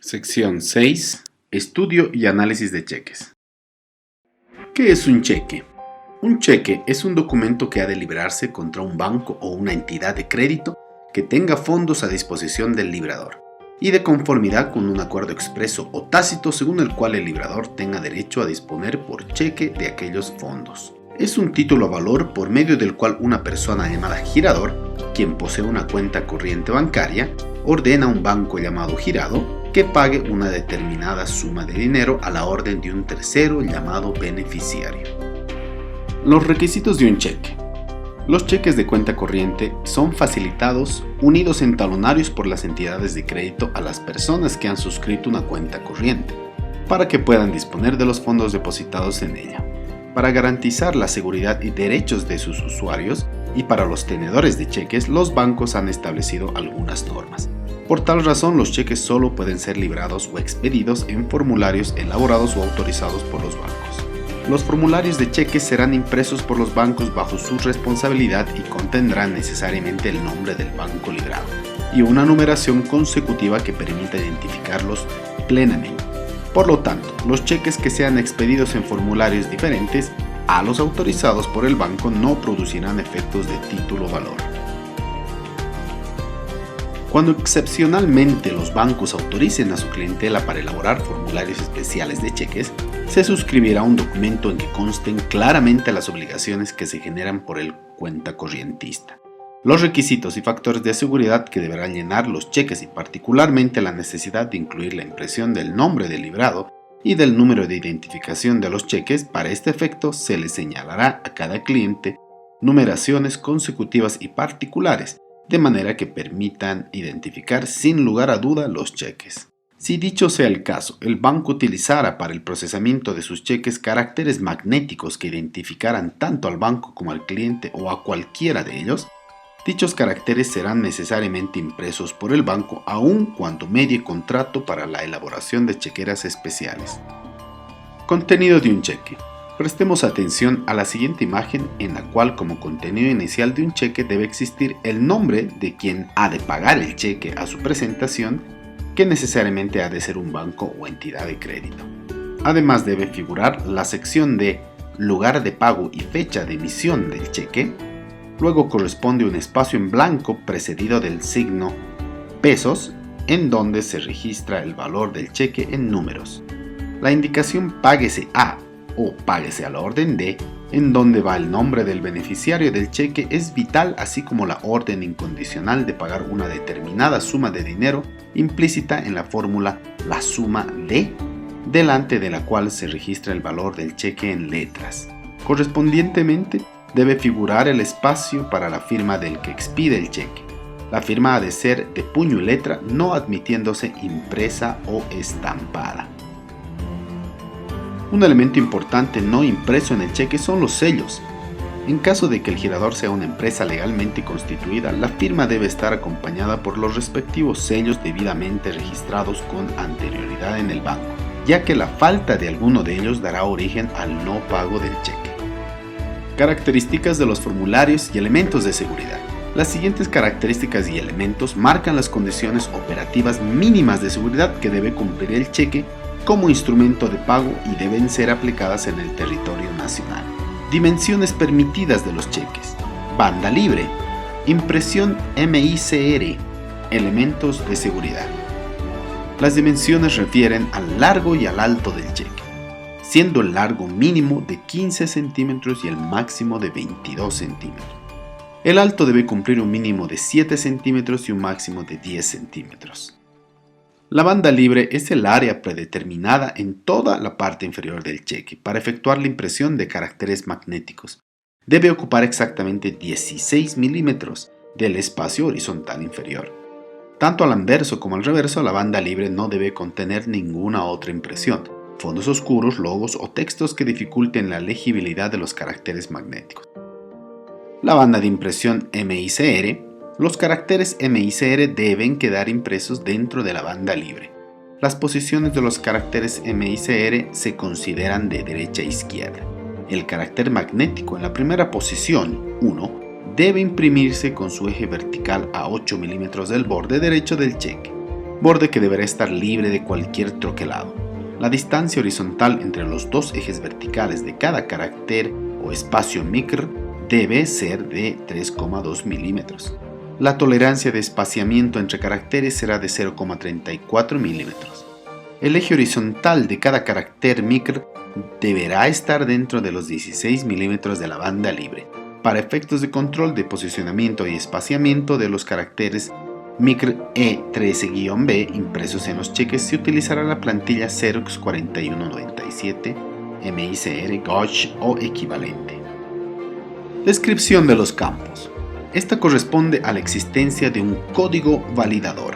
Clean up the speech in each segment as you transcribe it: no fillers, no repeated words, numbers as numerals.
Sección 6. Estudio y análisis de cheques. ¿Qué es un cheque? Un cheque es un documento que ha de librarse contra un banco o una entidad de crédito que tenga fondos a disposición del librador y de conformidad con un acuerdo expreso o tácito según el cual el librador tenga derecho a disponer por cheque de aquellos fondos. Es un título a valor por medio del cual una persona llamada girador, quien posee una cuenta corriente bancaria, ordena a un banco llamado girado que pague una determinada suma de dinero a la orden de un tercero llamado beneficiario. Los requisitos de un cheque. Los cheques de cuenta corriente son facilitados unidos en talonarios por las entidades de crédito a las personas que han suscrito una cuenta corriente, para que puedan disponer de los fondos depositados en ella. Para garantizar la seguridad y derechos de sus usuarios y para los tenedores de cheques, los bancos han establecido algunas normas. Por tal razón, los cheques solo pueden ser librados o expedidos en formularios elaborados o autorizados por los bancos. Los formularios de cheques serán impresos por los bancos bajo su responsabilidad y contendrán necesariamente el nombre del banco librado y una numeración consecutiva que permita identificarlos plenamente. Por lo tanto, los cheques que sean expedidos en formularios diferentes a los autorizados por el banco no producirán efectos de título valor. Cuando excepcionalmente los bancos autoricen a su clientela para elaborar formularios especiales de cheques, se suscribirá un documento en que consten claramente las obligaciones que se generan por el cuentacorrientista, los requisitos y factores de seguridad que deberán llenar los cheques y particularmente la necesidad de incluir la impresión del nombre del librado y del número de identificación de los cheques. Para este efecto se le señalará a cada cliente numeraciones consecutivas y particulares, de manera que permitan identificar sin lugar a duda los cheques. Si dicho sea el caso, el banco utilizara para el procesamiento de sus cheques caracteres magnéticos que identificaran tanto al banco como al cliente o a cualquiera de ellos, dichos caracteres serán necesariamente impresos por el banco aun cuando medie contrato para la elaboración de chequeras especiales. Contenido de un cheque. Prestemos atención a la siguiente imagen en la cual como contenido inicial de un cheque debe existir el nombre de quien ha de pagar el cheque a su presentación, que necesariamente ha de ser un banco o entidad de crédito. Además debe figurar la sección de lugar de pago y fecha de emisión del cheque. Luego corresponde un espacio en blanco precedido del signo pesos, en donde se registra el valor del cheque en números. La indicación páguese a o páguese a la orden de, en donde va el nombre del beneficiario del cheque, es vital, así como la orden incondicional de pagar una determinada suma de dinero implícita en la fórmula la suma de, delante de la cual se registra el valor del cheque en letras. Correspondientemente, debe figurar el espacio para la firma del que expide el cheque. La firma ha de ser de puño y letra, no admitiéndose impresa o estampada. Un elemento importante no impreso en el cheque son los sellos. En caso de que el girador sea una empresa legalmente constituida, la firma debe estar acompañada por los respectivos sellos debidamente registrados con anterioridad en el banco, ya que la falta de alguno de ellos dará origen al no pago del cheque. Características de los formularios y elementos de seguridad. Las siguientes características y elementos marcan las condiciones operativas mínimas de seguridad que debe cumplir el cheque como instrumento de pago y deben ser aplicadas en el territorio nacional. Dimensiones permitidas de los cheques. Banda libre. Impresión MICR. Elementos de seguridad. Las dimensiones refieren al largo y al alto del cheque, siendo el largo mínimo de 15 centímetros y el máximo de 22 centímetros. El alto debe cumplir un mínimo de 7 centímetros y un máximo de 10 centímetros. La banda libre es el área predeterminada en toda la parte inferior del cheque para efectuar la impresión de caracteres magnéticos. Debe ocupar exactamente 16 milímetros del espacio horizontal inferior. Tanto al anverso como al reverso, la banda libre no debe contener ninguna otra impresión, fondos oscuros, logos o textos que dificulten la legibilidad de los caracteres magnéticos. La banda de impresión MICR. Los caracteres MICR deben quedar impresos dentro de la banda libre. Las posiciones de los caracteres MICR se consideran de derecha a izquierda. El carácter magnético en la primera posición, 1, debe imprimirse con su eje vertical a 8 milímetros del borde derecho del cheque. borde que deberá estar libre de cualquier troquelado. La distancia horizontal entre los dos ejes verticales de cada carácter o espacio micr debe ser de 3,2 milímetros. La tolerancia de espaciamiento entre caracteres será de 0,34 milímetros. El eje horizontal de cada carácter micr deberá estar dentro de los 16 milímetros de la banda libre. Para efectos de control de posicionamiento y espaciamiento de los caracteres micr E13-B impresos en los cheques se utilizará la plantilla Xerox 4197 MICR Gauge o equivalente. Descripción de los campos. Esta corresponde a la existencia de un código validador.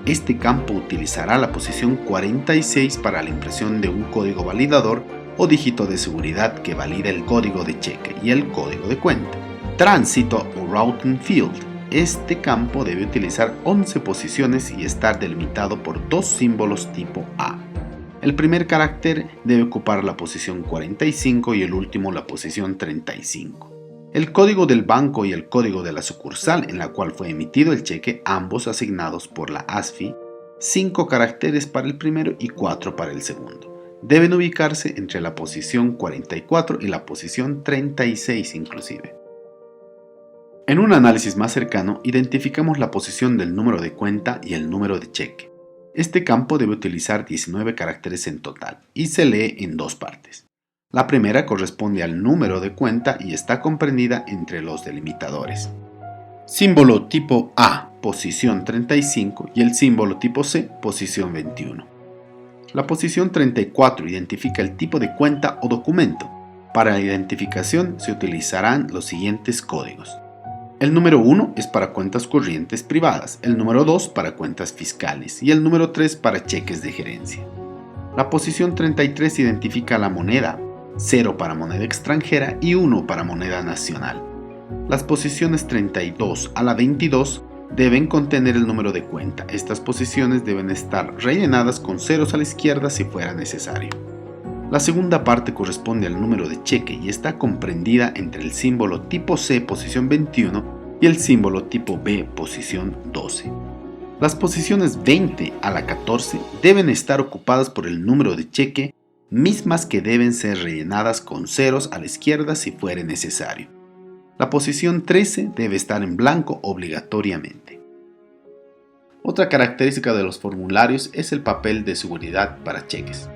Este campo utilizará la posición 46 para la impresión de un código validador o dígito de seguridad que valida el código de cheque y el código de cuenta. Tránsito o routing field. Este campo debe utilizar 11 posiciones y estar delimitado por dos símbolos tipo A. El primer carácter debe ocupar la posición 45 y el último la posición 35. El código del banco y el código de la sucursal en la cual fue emitido el cheque, ambos asignados por la ASFI, 5 caracteres para el primero y 4 para el segundo. Deben ubicarse entre la posición 44 y la posición 36 inclusive. En un análisis más cercano, identificamos la posición del número de cuenta y el número de cheque. Este campo debe utilizar 19 caracteres en total y se lee en dos partes. La primera corresponde al número de cuenta y está comprendida entre los delimitadores. Símbolo tipo A, posición 35 y el símbolo tipo C, posición 21. La posición 34 identifica el tipo de cuenta o documento. Para la identificación se utilizarán los siguientes códigos. El número 1 es para cuentas corrientes privadas, el número 2 para cuentas fiscales y el número 3 para cheques de gerencia. La posición 33 identifica la moneda, 0 para moneda extranjera y 1 para moneda nacional. Las posiciones 32 a la 22 deben contener el número de cuenta. Estas posiciones deben estar rellenadas con ceros a la izquierda si fuera necesario. La segunda parte corresponde al número de cheque y está comprendida entre el símbolo tipo C, posición 21, y el símbolo tipo B, posición 12. Las posiciones 20 a la 14 deben estar ocupadas por el número de cheque, mismas que deben ser rellenadas con ceros a la izquierda si fuere necesario. La posición 13 debe estar en blanco obligatoriamente. Otra característica de los formularios es el papel de seguridad para cheques.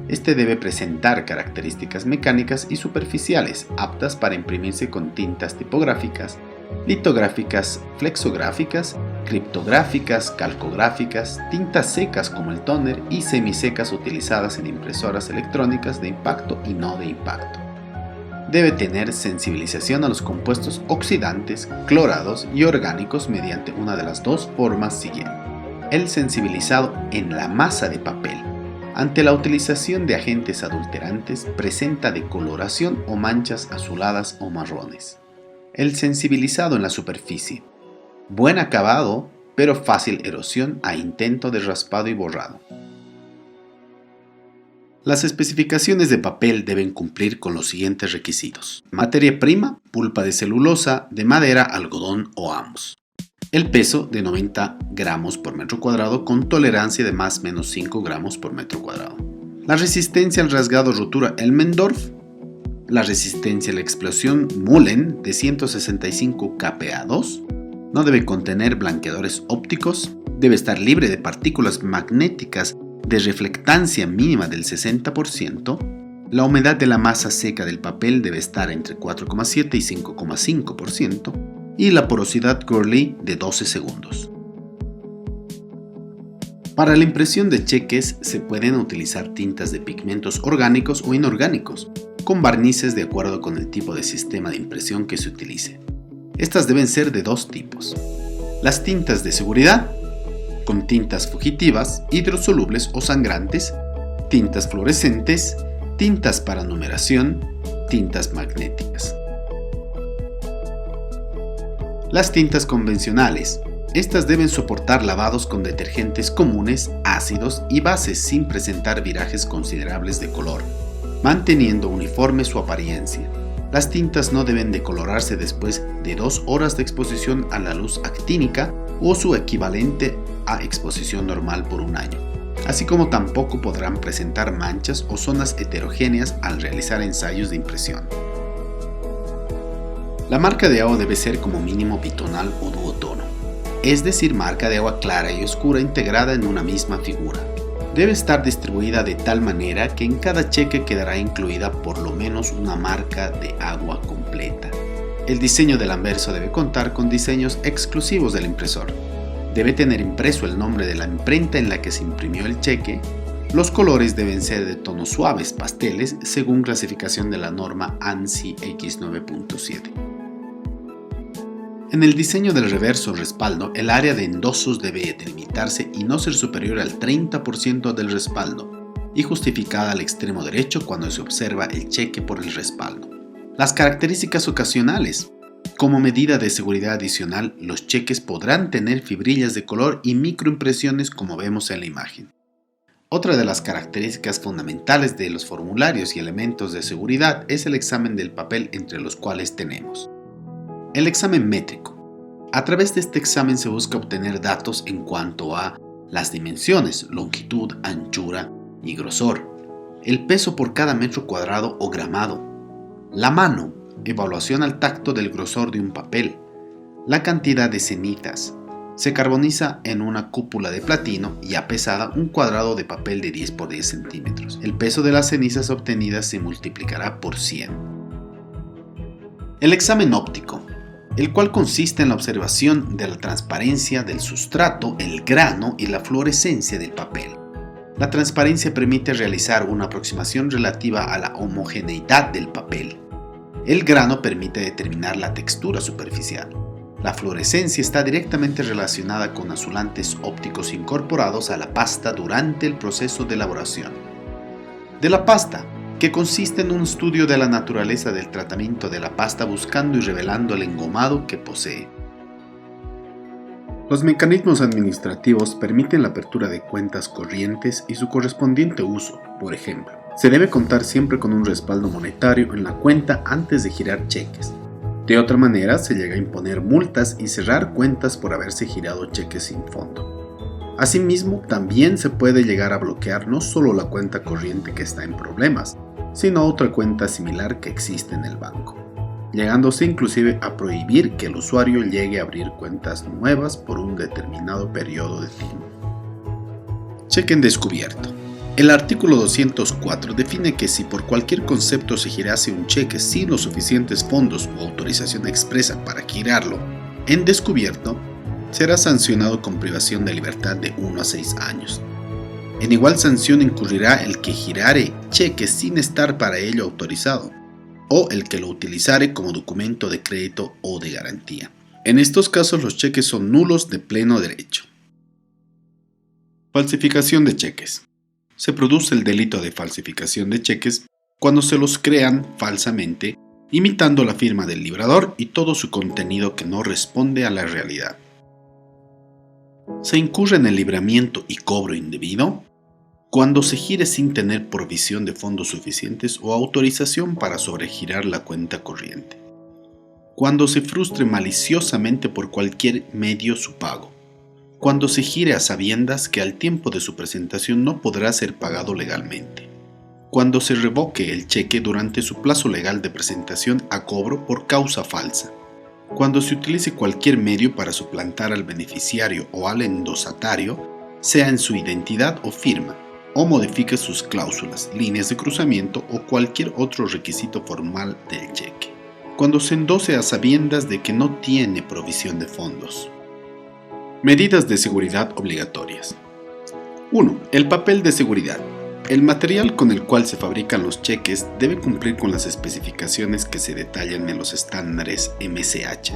Este debe presentar características mecánicas y superficiales aptas para imprimirse con tintas tipográficas, litográficas, flexográficas, criptográficas, calcográficas, tintas secas como el tóner y semisecas utilizadas en impresoras electrónicas de impacto y no de impacto. Debe tener sensibilización a los compuestos oxidantes, clorados y orgánicos mediante una de las dos formas siguientes. El sensibilizado en la masa de papel. Ante la utilización de agentes adulterantes presenta decoloración o manchas azuladas o marrones. El sensibilizado en la superficie. Buen acabado, pero fácil erosión a intento de raspado y borrado. Las especificaciones de papel deben cumplir con los siguientes requisitos. Materia prima, pulpa de celulosa, de madera, algodón o ambos. El peso de 90 gramos por metro cuadrado con tolerancia de más o menos 5 gramos por metro cuadrado. La resistencia al rasgado rotura Elmendorf. La resistencia a la explosión Mullen de 165 kPa2. No debe contener blanqueadores ópticos. Debe estar libre de partículas magnéticas de reflectancia mínima del 60%. La humedad de la masa seca del papel debe estar entre 4,7 y 5,5%. Y la porosidad Gurley de 12 segundos. Para la impresión de cheques se pueden utilizar tintas de pigmentos orgánicos o inorgánicos, con barnices de acuerdo con el tipo de sistema de impresión que se utilice. Estas deben ser de dos tipos. Las tintas de seguridad, con tintas fugitivas, hidrosolubles o sangrantes, tintas fluorescentes, tintas para numeración, tintas magnéticas. Las tintas convencionales. Estas deben soportar lavados con detergentes comunes, ácidos y bases sin presentar virajes considerables de color, manteniendo uniforme su apariencia. Las tintas no deben decolorarse después de 2 horas de exposición a la luz actínica o su equivalente a exposición normal por un año, así como tampoco podrán presentar manchas o zonas heterogéneas al realizar ensayos de impresión. La marca de agua debe ser como mínimo bitonal o duotono, es decir, marca de agua clara y oscura integrada en una misma figura. Debe estar distribuida de tal manera que en cada cheque quedará incluida por lo menos una marca de agua completa. El diseño del anverso debe contar con diseños exclusivos del impresor. Debe tener impreso el nombre de la imprenta en la que se imprimió el cheque. Los colores deben ser de tonos suaves, pasteles, según clasificación de la norma ANSI X9.7. En el diseño del reverso o respaldo, el área de endosos debe delimitarse y no ser superior al 30% del respaldo y justificada al extremo derecho cuando se observa el cheque por el respaldo. Las características ocasionales. Como medida de seguridad adicional, los cheques podrán tener fibrillas de color y microimpresiones como vemos en la imagen. Otra de las características fundamentales de los formularios y elementos de seguridad es el examen del papel, entre los cuales tenemos el examen métrico. A través de este examen se busca obtener datos en cuanto a las dimensiones, longitud, anchura y grosor, el peso por cada metro cuadrado o gramado, la mano, evaluación al tacto del grosor de un papel, la cantidad de cenizas. Se carboniza en una cúpula de platino y apesada un cuadrado de papel de 10 por 10 centímetros. El peso de las cenizas obtenidas se multiplicará por 100. El examen óptico, el cual consiste en la observación de la transparencia del sustrato, el grano y la fluorescencia del papel. La transparencia permite realizar una aproximación relativa a la homogeneidad del papel. El grano permite determinar la textura superficial. La fluorescencia está directamente relacionada con azulantes ópticos incorporados a la pasta durante el proceso de elaboración de la pasta, que consiste en un estudio de la naturaleza del tratamiento de la pasta buscando y revelando el engomado que posee. Los mecanismos administrativos permiten la apertura de cuentas corrientes y su correspondiente uso. Por ejemplo, se debe contar siempre con un respaldo monetario en la cuenta antes de girar cheques. De otra manera, se llega a imponer multas y cerrar cuentas por haberse girado cheques sin fondo. Asimismo, también se puede llegar a bloquear no solo la cuenta corriente que está en problemas, sino otra cuenta similar que existe en el banco, llegándose inclusive a prohibir que el usuario llegue a abrir cuentas nuevas por un determinado periodo de tiempo. Cheque en descubierto. El artículo 204 define que si por cualquier concepto se girase un cheque sin los suficientes fondos o autorización expresa para girarlo en descubierto, será sancionado con privación de libertad de 1 a 6 años. En igual sanción incurrirá el que girare cheques sin estar para ello autorizado, o el que lo utilizare como documento de crédito o de garantía. En estos casos los cheques son nulos de pleno derecho. Falsificación de cheques. Se produce el delito de falsificación de cheques cuando se los crean falsamente, imitando la firma del librador y todo su contenido que no responde a la realidad. Se incurre en el libramiento y cobro indebido cuando se gire sin tener provisión de fondos suficientes o autorización para sobregirar la cuenta corriente. Cuando se frustre maliciosamente por cualquier medio su pago. Cuando se gire a sabiendas que al tiempo de su presentación no podrá ser pagado legalmente. Cuando se revoque el cheque durante su plazo legal de presentación a cobro por causa falsa. Cuando se utilice cualquier medio para suplantar al beneficiario o al endosatario, sea en su identidad o firma, o modifique sus cláusulas, líneas de cruzamiento o cualquier otro requisito formal del cheque. Cuando se endose a sabiendas de que no tiene provisión de fondos. Medidas de seguridad obligatorias. 1. El papel de seguridad. El material con el cual se fabrican los cheques debe cumplir con las especificaciones que se detallan en los estándares MCH.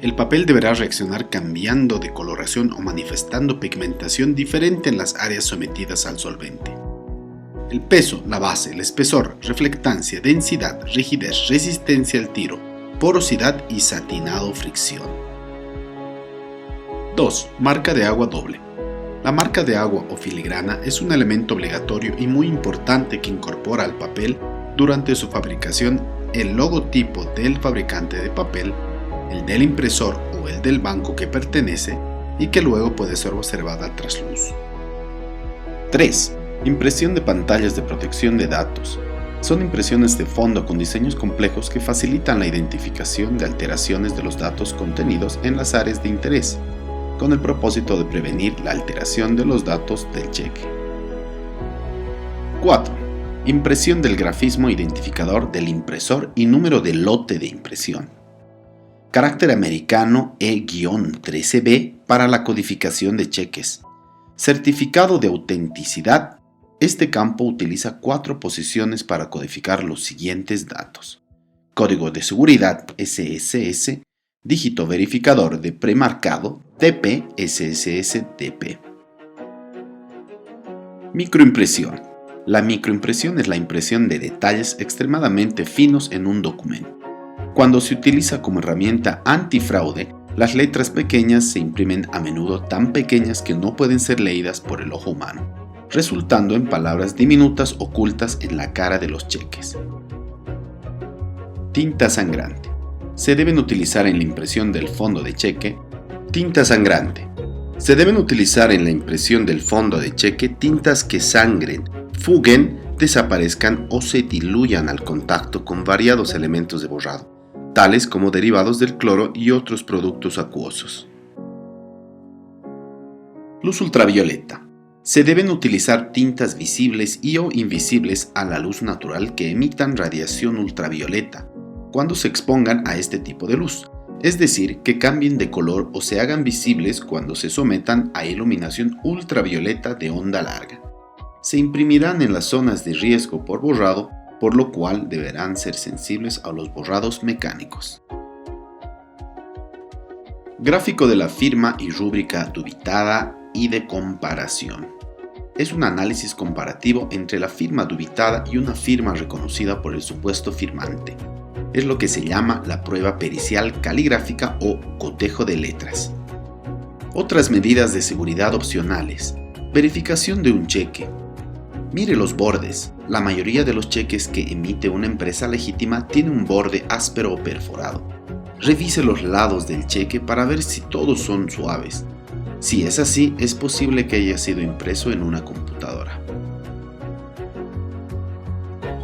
El papel deberá reaccionar cambiando de coloración o manifestando pigmentación diferente en las áreas sometidas al solvente. El peso, la base, el espesor, reflectancia, densidad, rigidez, resistencia al tiro, porosidad y satinado fricción. 2. Marca de agua doble. La marca de agua o filigrana es un elemento obligatorio y muy importante que incorpora al papel durante su fabricación el logotipo del fabricante de papel, el del impresor o el del banco que pertenece, y que luego puede ser observada tras luz. 3. Impresión de pantallas de protección de datos. Son impresiones de fondo con diseños complejos que facilitan la identificación de alteraciones de los datos contenidos en las áreas de interés, con el propósito de prevenir la alteración de los datos del cheque. 4. Impresión del grafismo identificador del impresor y número de lote de impresión. Carácter americano E-13B para la codificación de cheques. Certificado de autenticidad. Este campo utiliza 4 posiciones para codificar los siguientes datos: código de seguridad SSS, dígito verificador de premarcado DP SSS-DP. Microimpresión. La microimpresión es la impresión de detalles extremadamente finos en un documento. Cuando se utiliza como herramienta antifraude, las letras pequeñas se imprimen a menudo tan pequeñas que no pueden ser leídas por el ojo humano, resultando en palabras diminutas ocultas en la cara de los cheques. Tinta sangrante. Se deben utilizar en la impresión del fondo de cheque. Tinta sangrante. Se deben utilizar en la impresión del fondo de cheque tintas que sangren, fuguen, desaparezcan o se diluyan al contacto con variados elementos de borrado, tales como derivados del cloro y otros productos acuosos. Luz ultravioleta. Se deben utilizar tintas visibles y o invisibles a la luz natural que emitan radiación ultravioleta cuando se expongan a este tipo de luz, es decir, que cambien de color o se hagan visibles cuando se sometan a iluminación ultravioleta de onda larga. Se imprimirán en las zonas de riesgo por borrado, por lo cual deberán ser sensibles a los borrados mecánicos. Gráfico de la firma y rúbrica dubitada y de comparación. Es un análisis comparativo entre la firma dubitada y una firma reconocida por el supuesto firmante. Es lo que se llama la prueba pericial caligráfica o cotejo de letras. Otras medidas de seguridad opcionales. Verificación de un cheque. Mire los bordes. La mayoría de los cheques que emite una empresa legítima tiene un borde áspero o perforado. Revise los lados del cheque para ver si todos son suaves. Si es así, es posible que haya sido impreso en una computadora.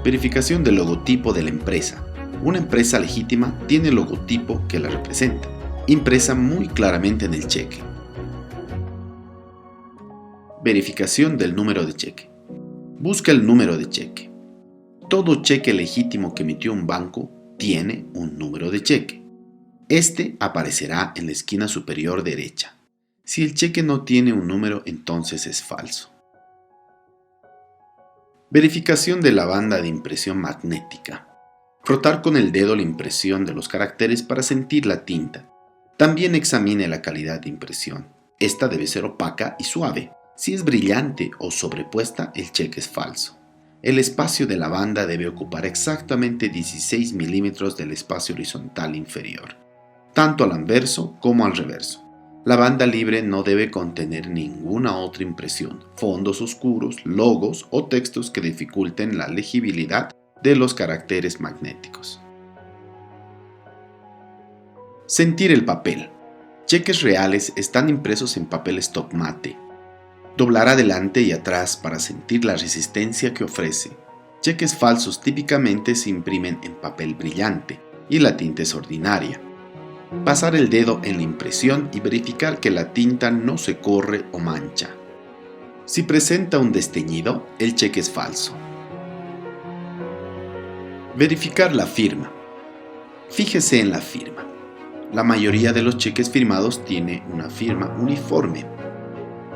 Verificación del logotipo de la empresa. Una empresa legítima tiene el logotipo que la representa, impresa muy claramente en el cheque. Verificación del número de cheque. Busca el número de cheque. Todo cheque legítimo que emitió un banco tiene un número de cheque. Este aparecerá en la esquina superior derecha. Si el cheque no tiene un número, entonces es falso. Verificación de la banda de impresión magnética. Frotar con el dedo la impresión de los caracteres para sentir la tinta. También examine la calidad de impresión. Esta debe ser opaca y suave. Si es brillante o sobrepuesta, el cheque es falso. El espacio de la banda debe ocupar exactamente 16 milímetros del espacio horizontal inferior, tanto al anverso como al reverso. La banda libre no debe contener ninguna otra impresión, fondos oscuros, logos o textos que dificulten la legibilidad de los caracteres magnéticos. Sentir el papel. Cheques reales están impresos en papel stock mate. Doblar adelante y atrás para sentir la resistencia que ofrece. Cheques falsos típicamente se imprimen en papel brillante y la tinta es ordinaria. Pasar el dedo en la impresión y verificar que la tinta no se corre o mancha. Si presenta un desteñido, el cheque es falso. Verificar la firma. Fíjese en la firma. La mayoría de los cheques firmados tiene una firma uniforme.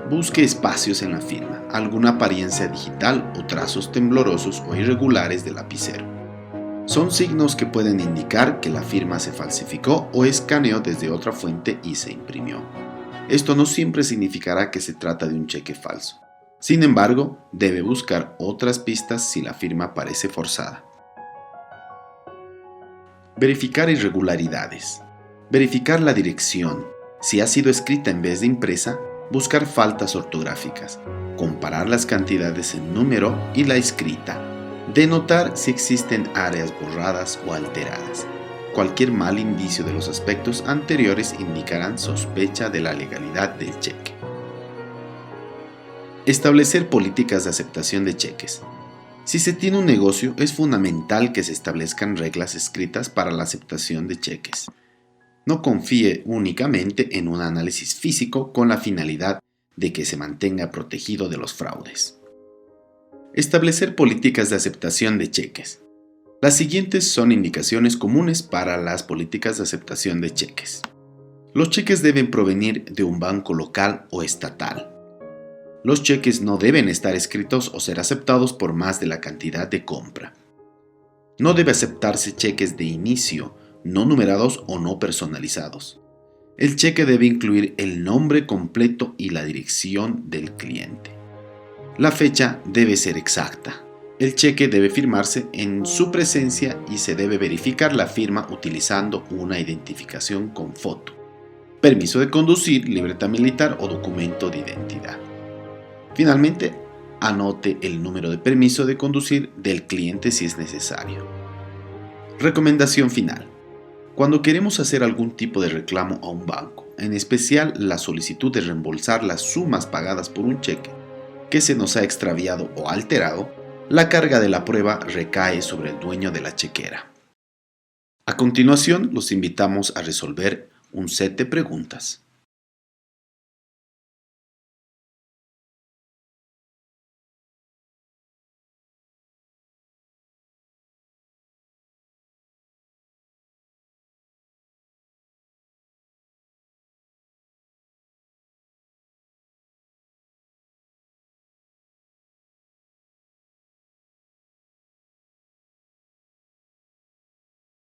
Busque espacios en la firma, alguna apariencia digital o trazos temblorosos o irregulares del lapicero. Son signos que pueden indicar que la firma se falsificó o escaneó desde otra fuente y se imprimió. Esto no siempre significará que se trata de un cheque falso. Sin embargo, debe buscar otras pistas si la firma parece forzada. Verificar irregularidades. Verificar la dirección. Si ha sido escrita en vez de impresa, buscar faltas ortográficas. Comparar las cantidades en número y la escrita. Denotar si existen áreas borradas o alteradas. Cualquier mal indicio de los aspectos anteriores indicarán sospecha de la legalidad del cheque. Establecer políticas de aceptación de cheques. Si se tiene un negocio, es fundamental que se establezcan reglas escritas para la aceptación de cheques. No confíe únicamente en un análisis físico con la finalidad de que se mantenga protegido de los fraudes. Establecer políticas de aceptación de cheques. Las siguientes son indicaciones comunes para las políticas de aceptación de cheques. Los cheques deben provenir de un banco local o estatal. Los cheques no deben estar escritos o ser aceptados por más de la cantidad de compra. No debe aceptarse cheques de inicio, no numerados o no personalizados. El cheque debe incluir el nombre completo y la dirección del cliente. La fecha debe ser exacta. El cheque debe firmarse en su presencia y se debe verificar la firma utilizando una identificación con foto, permiso de conducir, libreta militar o documento de identidad. Finalmente, anote el número de permiso de conducir del cliente si es necesario. Recomendación final. Cuando queremos hacer algún tipo de reclamo a un banco, en especial la solicitud de reembolsar las sumas pagadas por un cheque que se nos ha extraviado o alterado, la carga de la prueba recae sobre el dueño de la chequera. A continuación, los invitamos a resolver un set de preguntas.